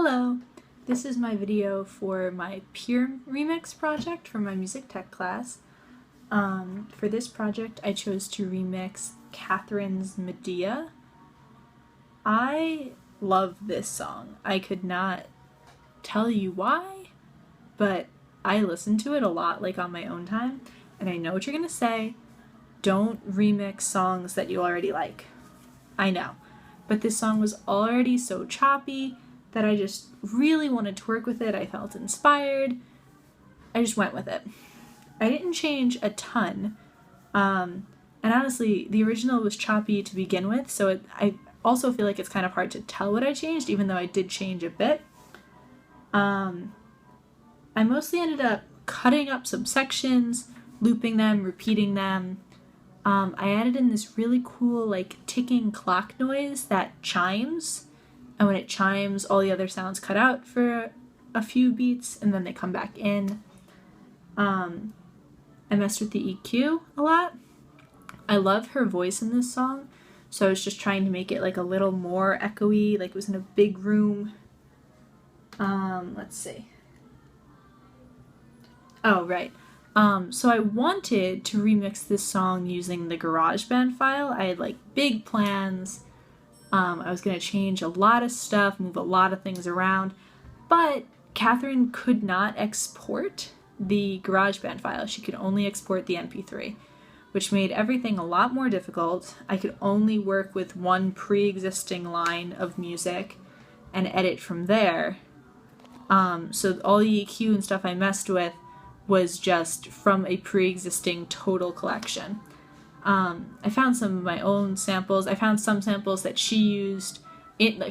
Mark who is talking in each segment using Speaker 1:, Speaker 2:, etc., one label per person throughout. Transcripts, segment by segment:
Speaker 1: Hello, this is my video for my peer remix project for my music tech class. For this project I chose to remix Katherine's Medea. I love this song. I could not tell you why, but I listen to it a lot, like on my own time, and I know what you're gonna say. Don't remix songs that you already like. I know, but this song was already so choppy that I just really wanted to work with it. I felt inspired. I just went with it. I didn't change a ton. And honestly, the original was choppy to begin with, so I also feel like it's kind of hard to tell what I changed, even though I did change a bit. I mostly ended up cutting up some sections, looping them, repeating them. I added in this really cool, like, ticking clock noise that chimes. And when it chimes, all the other sounds cut out for a few beats, and then they come back in. I messed with the EQ a lot. I love her voice in this song, so I was just trying to make it like a little more echoey, like it was in a big room. Let's see. Oh, right. So I wanted to remix this song using the GarageBand file. I had like big plans. I was going to change a lot of stuff, move a lot of things around, but Katherine could not export the GarageBand file. She could only export the MP3, which made everything a lot more difficult. I could only work with one pre-existing line of music and edit from there. So all the EQ and stuff I messed with was just from a pre-existing total collection. I found some of my own samples. I found some samples that she used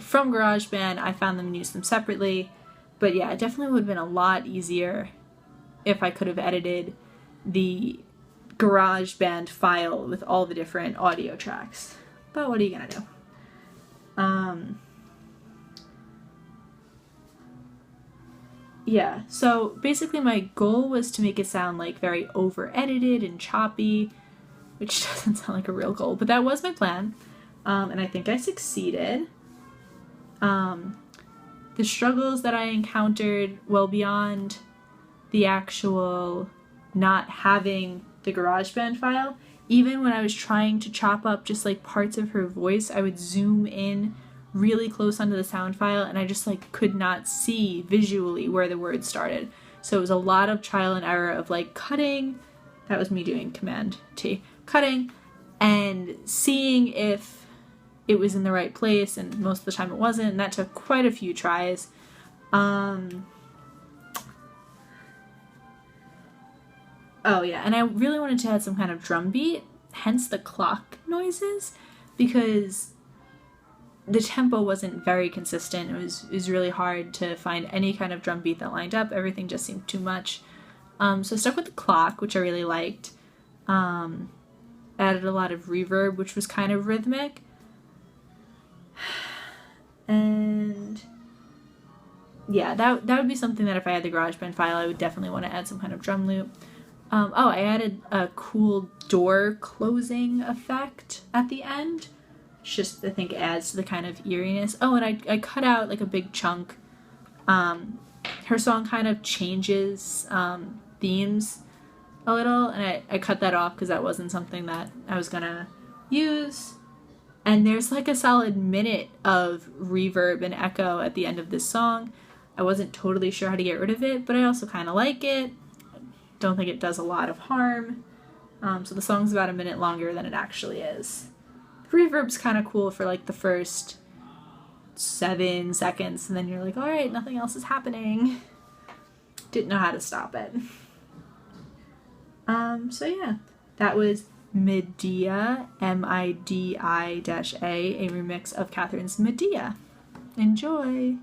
Speaker 1: from GarageBand. I found them and used them separately. But yeah, it definitely would have been a lot easier if I could have edited the GarageBand file with all the different audio tracks. But what are you gonna do? Yeah, so basically my goal was to make it sound like very over-edited and choppy, which doesn't sound like a real goal, but that was my plan, and I think I succeeded. The struggles that I encountered, well beyond the actual not having the GarageBand file, even when I was trying to chop up just like parts of her voice, I would zoom in really close onto the sound file and I just like could not see visually where the words started. So it was a lot of trial and error of like cutting, that was me doing Command T, cutting and seeing if it was in the right place, and most of the time it wasn't, and that took quite a few tries. Oh yeah, and I really wanted to add some kind of drum beat, hence the clock noises, because the tempo wasn't very consistent. It was really hard to find any kind of drum beat that lined up. Everything just seemed too much. So I stuck with the clock, which I really liked. Added a lot of reverb, which was kind of rhythmic. And yeah, that would be something that if I had the GarageBand file, I would definitely want to add some kind of drum loop. I added a cool door closing effect at the end. Just, I think, adds to the kind of eeriness. Oh, and I cut out like a big chunk. Her song kind of changes themes a little, and I cut that off because that wasn't something that I was gonna use. And there's like a solid minute of reverb and echo at the end of this song. I wasn't totally sure how to get rid of it, but I also kind of like it. Don't think it does a lot of harm. So the song's about a minute longer than it actually is. The reverb's kind of cool for like the first 7 seconds, and then you're like, alright, nothing else is happening. Didn't know how to stop it. So yeah, that was Medea, MIDI-A, a remix of Katherine's Medea. Enjoy!